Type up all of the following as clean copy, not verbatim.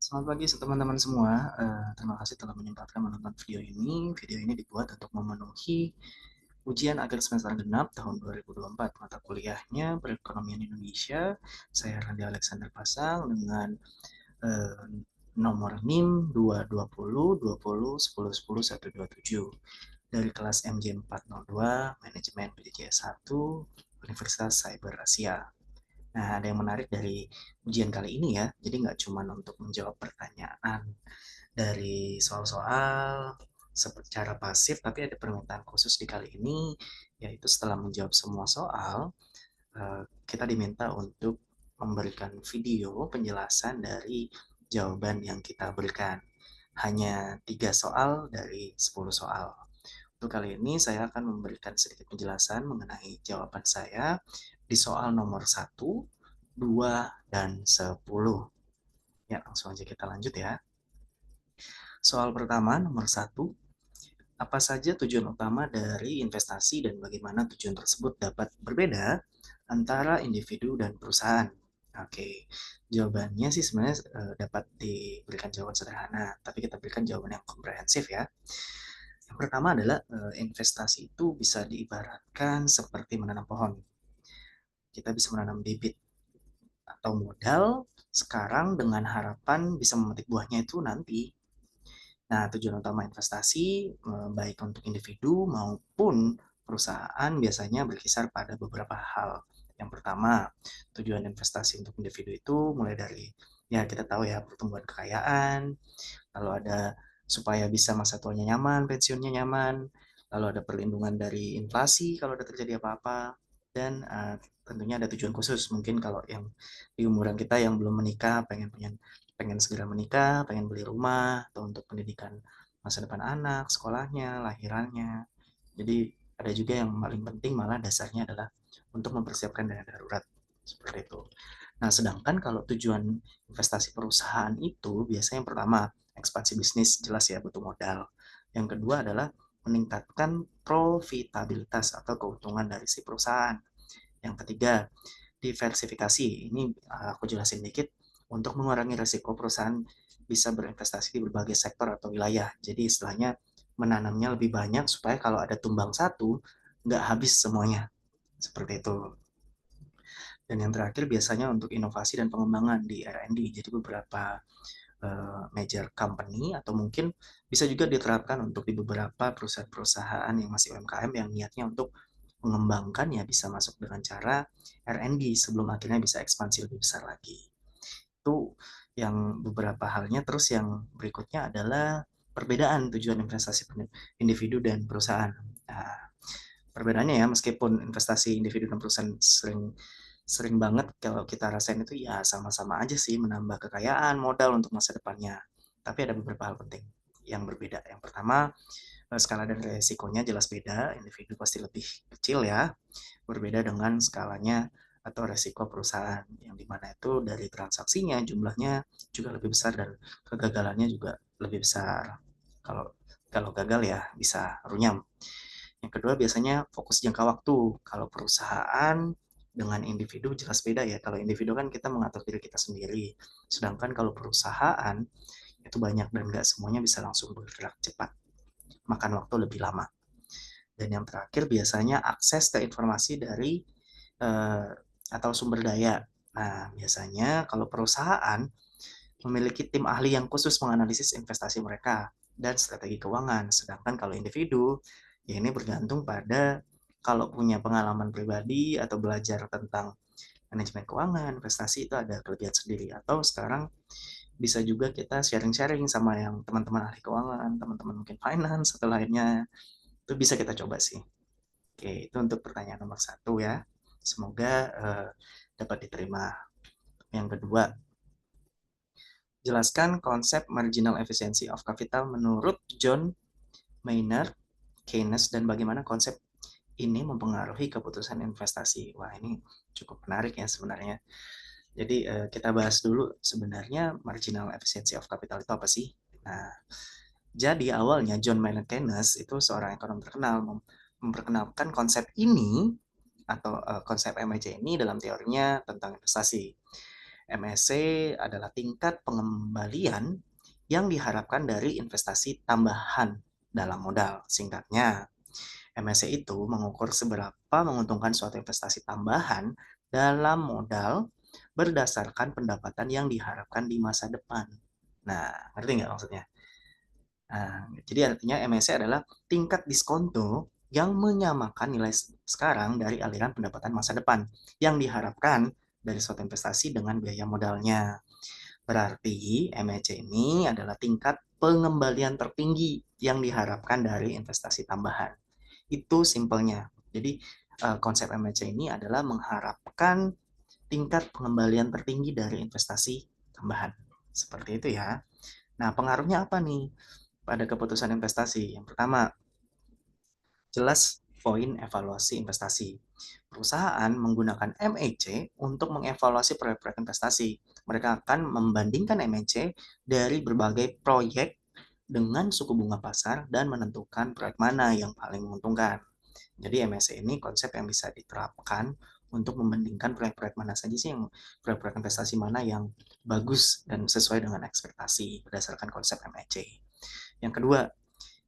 Selamat pagi teman-teman semua. Terima kasih telah menyempatkan menonton video ini. Video ini dibuat untuk memenuhi ujian akhir semester genap tahun 2024 mata kuliahnya Perekonomian Indonesia. Saya Randi Alexander Pasang dengan eh, nomor NIM 220 dari kelas MJ 402 Manajemen PJJ 1 Universitas Cyber Asia. Nah, ada yang menarik dari ujian kali ini ya. Jadi nggak cuma untuk menjawab pertanyaan dari soal-soal secara pasif, tapi ada permintaan khusus di kali ini, yaitu setelah menjawab semua soal, kita diminta untuk memberikan video penjelasan dari jawaban yang kita berikan. Hanya 3 soal dari 10 soal. Untuk kali ini saya akan memberikan sedikit penjelasan mengenai jawaban saya di soal nomor 1, 2, dan 10. Ya, langsung aja kita lanjut ya. Soal pertama, nomor 1. Apa saja tujuan utama dari investasi dan bagaimana tujuan tersebut dapat berbeda antara individu dan perusahaan? Oke, jawabannya sih sebenarnya dapat diberikan jawaban sederhana, tapi kita berikan jawaban yang komprehensif ya. Yang pertama adalah investasi itu bisa diibaratkan seperti menanam pohon. Kita bisa menanam bibit atau modal sekarang dengan harapan bisa memetik buahnya itu nanti. Nah, tujuan utama investasi baik untuk individu maupun perusahaan biasanya berkisar pada beberapa hal. Yang pertama, tujuan investasi untuk individu itu mulai dari ya kita tahu ya pertumbuhan kekayaan, lalu ada supaya bisa masa tuanya nyaman, pensiunnya nyaman, lalu ada perlindungan dari inflasi kalau ada terjadi apa-apa, dan tentunya ada tujuan khusus mungkin kalau yang di umuran kita yang belum menikah pengen segera menikah, pengen beli rumah, atau untuk pendidikan masa depan anak, sekolahnya, lahirannya. Jadi ada juga yang paling penting malah dasarnya adalah untuk mempersiapkan dana darurat seperti itu. Nah, sedangkan kalau tujuan investasi perusahaan itu biasanya yang pertama ekspansi bisnis jelas ya butuh modal. Yang kedua adalah meningkatkan profitabilitas atau keuntungan dari si perusahaan. Yang ketiga, diversifikasi. Ini aku jelasin dikit untuk mengurangi risiko perusahaan bisa berinvestasi di berbagai sektor atau wilayah. Jadi istilahnya menanamnya lebih banyak supaya kalau ada tumbang satu nggak habis semuanya. Seperti itu. Dan yang terakhir biasanya untuk inovasi dan pengembangan di R&D. Jadi beberapa major company atau mungkin bisa juga diterapkan untuk di beberapa perusahaan-perusahaan yang masih UMKM yang niatnya untuk mengembangkan ya bisa masuk dengan cara R&D sebelum akhirnya bisa ekspansi lebih besar lagi. Itu yang beberapa halnya. Terus yang berikutnya adalah perbedaan tujuan investasi individu dan perusahaan. Nah, perbedaannya ya meskipun investasi individu dan perusahaan sering sering banget kalau kita rasain itu ya sama-sama aja sih menambah kekayaan modal untuk masa depannya. Tapi ada beberapa hal penting yang berbeda. Yang pertama, skala dan resikonya jelas beda. Individu pasti lebih kecil ya, berbeda dengan skalanya atau resiko perusahaan yang dimana itu dari transaksinya jumlahnya juga lebih besar dan kegagalannya juga lebih besar. Kalau kalau gagal ya bisa runyam. Yang kedua biasanya fokus jangka waktu. Kalau perusahaan dengan individu jelas beda ya. Kalau individu kan kita mengatur diri kita sendiri. Sedangkan kalau perusahaan itu banyak dan nggak semuanya bisa langsung bergerak cepat. Makan waktu lebih lama. Dan yang terakhir biasanya akses ke informasi dari eh, atau sumber daya. Nah, biasanya kalau perusahaan memiliki tim ahli yang khusus menganalisis investasi mereka dan strategi keuangan. Sedangkan kalau individu, ya ini bergantung pada kalau punya pengalaman pribadi atau belajar tentang manajemen keuangan, investasi itu ada kelebihan sendiri. Atau sekarang bisa juga kita sharing-sharing sama yang teman-teman ahli keuangan, teman-teman mungkin finance atau lainnya. Itu bisa kita coba sih. Oke, itu untuk pertanyaan nomor 1 ya. Semoga dapat diterima. Yang kedua, jelaskan konsep marginal efficiency of capital menurut John Maynard Keynes dan bagaimana konsep ini mempengaruhi keputusan investasi. Wah, ini cukup menarik ya sebenarnya. Jadi kita bahas dulu sebenarnya marginal efficiency of capital itu apa sih? Nah, jadi awalnya John Maynard Keynes itu seorang ekonom terkenal memperkenalkan konsep ini atau konsep MIC ini dalam teorinya tentang investasi. MSC adalah tingkat pengembalian yang diharapkan dari investasi tambahan dalam modal. Singkatnya, MSC itu mengukur seberapa menguntungkan suatu investasi tambahan dalam modal berdasarkan pendapatan yang diharapkan di masa depan. Nah, ngerti nggak maksudnya? Nah, jadi artinya MSC adalah tingkat diskonto yang menyamakan nilai sekarang dari aliran pendapatan masa depan yang diharapkan dari suatu investasi dengan biaya modalnya. Berarti MSC ini adalah tingkat pengembalian tertinggi yang diharapkan dari investasi tambahan. Itu simpelnya. Jadi konsep MSC ini adalah mengharapkan tingkat pengembalian tertinggi dari investasi tambahan. Seperti itu ya. Nah, pengaruhnya apa nih pada keputusan investasi? Yang pertama, jelas poin evaluasi investasi. Perusahaan menggunakan MAC untuk mengevaluasi proyek-proyek investasi. Mereka akan membandingkan MAC dari berbagai proyek dengan suku bunga pasar dan menentukan proyek mana yang paling menguntungkan. Jadi MSC ini konsep yang bisa diterapkan untuk membandingkan proyek-proyek mana saja sih, yang proyek-proyek investasi mana yang bagus dan sesuai dengan ekspektasi berdasarkan konsep MSC. Yang kedua,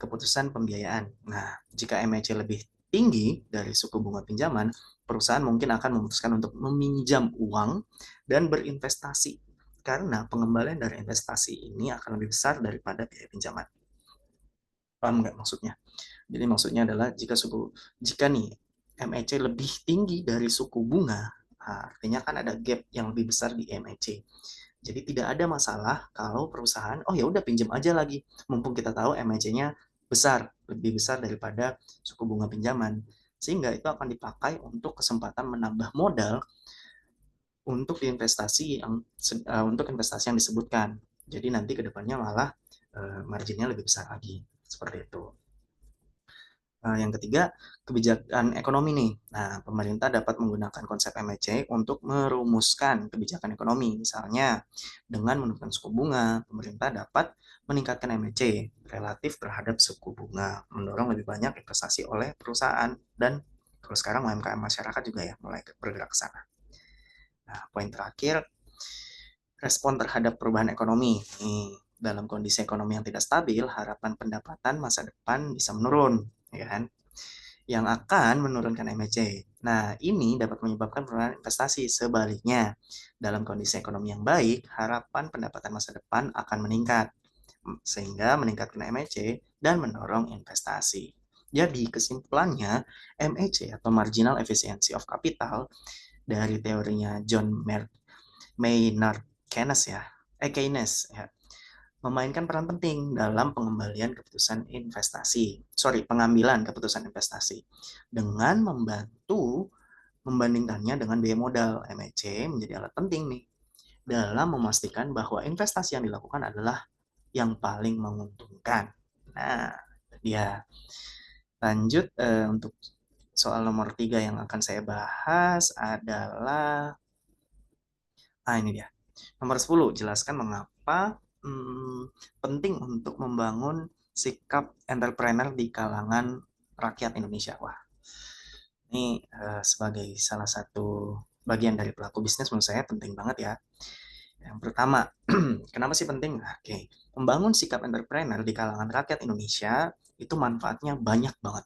keputusan pembiayaan. Nah, jika MSC lebih tinggi dari suku bunga pinjaman, perusahaan mungkin akan memutuskan untuk meminjam uang dan berinvestasi karena pengembalian dari investasi ini akan lebih besar daripada biaya pinjaman. Paham nggak maksudnya? Jadi maksudnya adalah jika nih MAC lebih tinggi dari suku bunga, artinya kan ada gap yang lebih besar di MAC. Jadi tidak ada masalah kalau perusahaan, oh ya udah pinjam aja lagi, mumpung kita tahu MAC-nya besar, lebih besar daripada suku bunga pinjaman. Sehingga itu akan dipakai untuk kesempatan menambah modal untuk untuk investasi yang disebutkan. Jadi nanti kedepannya malah marginnya lebih besar lagi, seperti itu. Yang ketiga, kebijakan ekonomi nih. Nah, pemerintah dapat menggunakan konsep MAC untuk merumuskan kebijakan ekonomi. Misalnya, dengan menurunkan suku bunga, pemerintah dapat meningkatkan MAC relatif terhadap suku bunga, mendorong lebih banyak investasi oleh perusahaan dan kalau sekarang UMKM masyarakat juga ya mulai bergerak ke sana. Nah, poin terakhir, respon terhadap perubahan ekonomi. Nih, dalam kondisi ekonomi yang tidak stabil, harapan pendapatan masa depan bisa menurun, ya kan? Yang akan menurunkan MAC. Nah, ini dapat menyebabkan penurunan investasi. Sebaliknya, dalam kondisi ekonomi yang baik, harapan pendapatan masa depan akan meningkat, sehingga meningkatkan MAC dan mendorong investasi. Jadi, kesimpulannya, MAC atau Marginal Efficiency of Capital dari teorinya John Maynard Keynes ya, memainkan peran penting dalam pengambilan keputusan investasi dengan membantu membandingkannya dengan biaya modal. MAC menjadi alat penting nih dalam memastikan bahwa investasi yang dilakukan adalah yang paling menguntungkan. Nah, dia lanjut untuk soal nomor 3 yang akan saya bahas adalah ini dia. Nomor 10, jelaskan mengapa penting untuk membangun sikap entrepreneur di kalangan rakyat Indonesia. Wah, ini sebagai salah satu bagian dari pelaku bisnis menurut saya penting banget ya. Yang pertama, kenapa sih penting? Oke, membangun sikap entrepreneur di kalangan rakyat Indonesia itu manfaatnya banyak banget.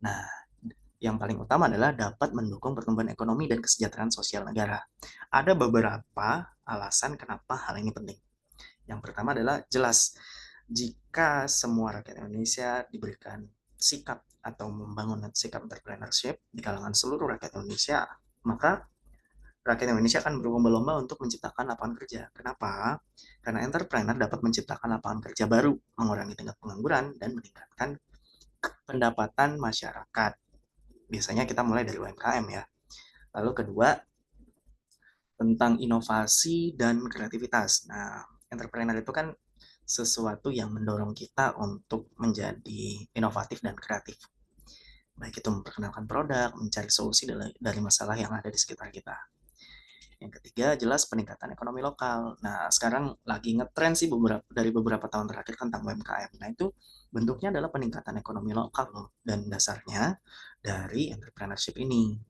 Nah, yang paling utama adalah dapat mendukung pertumbuhan ekonomi dan kesejahteraan sosial negara. Ada beberapa alasan kenapa hal ini penting. Yang pertama adalah jelas, jika semua rakyat Indonesia diberikan sikap atau membangun sikap entrepreneurship di kalangan seluruh rakyat Indonesia, maka rakyat Indonesia akan berlomba-lomba untuk menciptakan lapangan kerja. Kenapa? Karena entrepreneur dapat menciptakan lapangan kerja baru, mengurangi tingkat pengangguran, dan meningkatkan pendapatan masyarakat. Biasanya kita mulai dari UMKM ya. Lalu kedua, tentang inovasi dan kreativitas. Nah, entrepreneur itu kan sesuatu yang mendorong kita untuk menjadi inovatif dan kreatif. Baik itu memperkenalkan produk, mencari solusi dari masalah yang ada di sekitar kita. Yang ketiga, jelas peningkatan ekonomi lokal. Nah, sekarang lagi ngetren sih dari beberapa tahun terakhir tentang UMKM. Nah, itu bentuknya adalah peningkatan ekonomi lokal loh. Dan dasarnya dari entrepreneurship ini.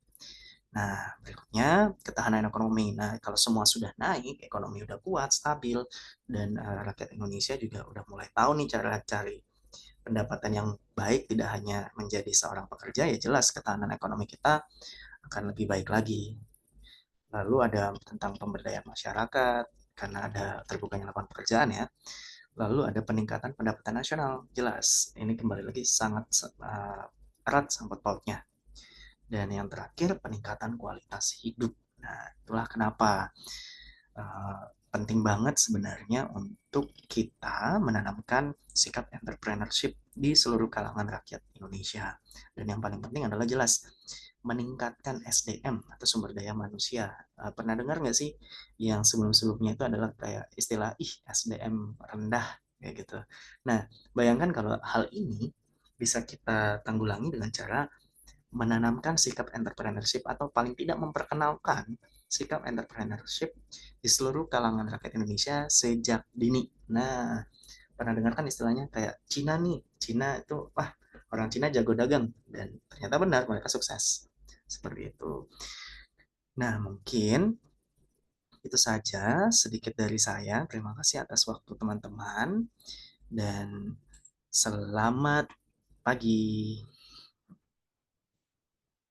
Nah, berikutnya ketahanan ekonomi. Nah, kalau semua sudah naik, ekonomi udah kuat, stabil, dan rakyat Indonesia juga udah mulai tahu nih cara cari pendapatan yang baik, tidak hanya menjadi seorang pekerja, ya jelas ketahanan ekonomi kita akan lebih baik lagi. Lalu ada tentang pemberdayaan masyarakat, karena ada terbukanya lapangan pekerjaan ya. Lalu ada peningkatan pendapatan nasional, jelas. Ini kembali lagi sangat erat sangkut pautnya. Dan yang terakhir, peningkatan kualitas hidup. Nah, itulah kenapa penting banget sebenarnya untuk kita menanamkan sikap entrepreneurship di seluruh kalangan rakyat Indonesia. Dan yang paling penting adalah jelas meningkatkan SDM atau sumber daya manusia. Pernah dengar nggak sih yang sebelum-sebelumnya itu adalah kayak istilah SDM rendah kayak gitu. Nah, bayangkan kalau hal ini bisa kita tanggulangi dengan cara menanamkan sikap entrepreneurship atau paling tidak memperkenalkan sikap entrepreneurship di seluruh kalangan rakyat Indonesia sejak dini. Nah, pernah dengar kan istilahnya kayak Cina nih, Cina itu wah orang Cina jago dagang dan ternyata benar mereka sukses seperti itu. Nah, mungkin itu saja sedikit dari saya. Terima kasih atas waktu teman-teman dan selamat pagi.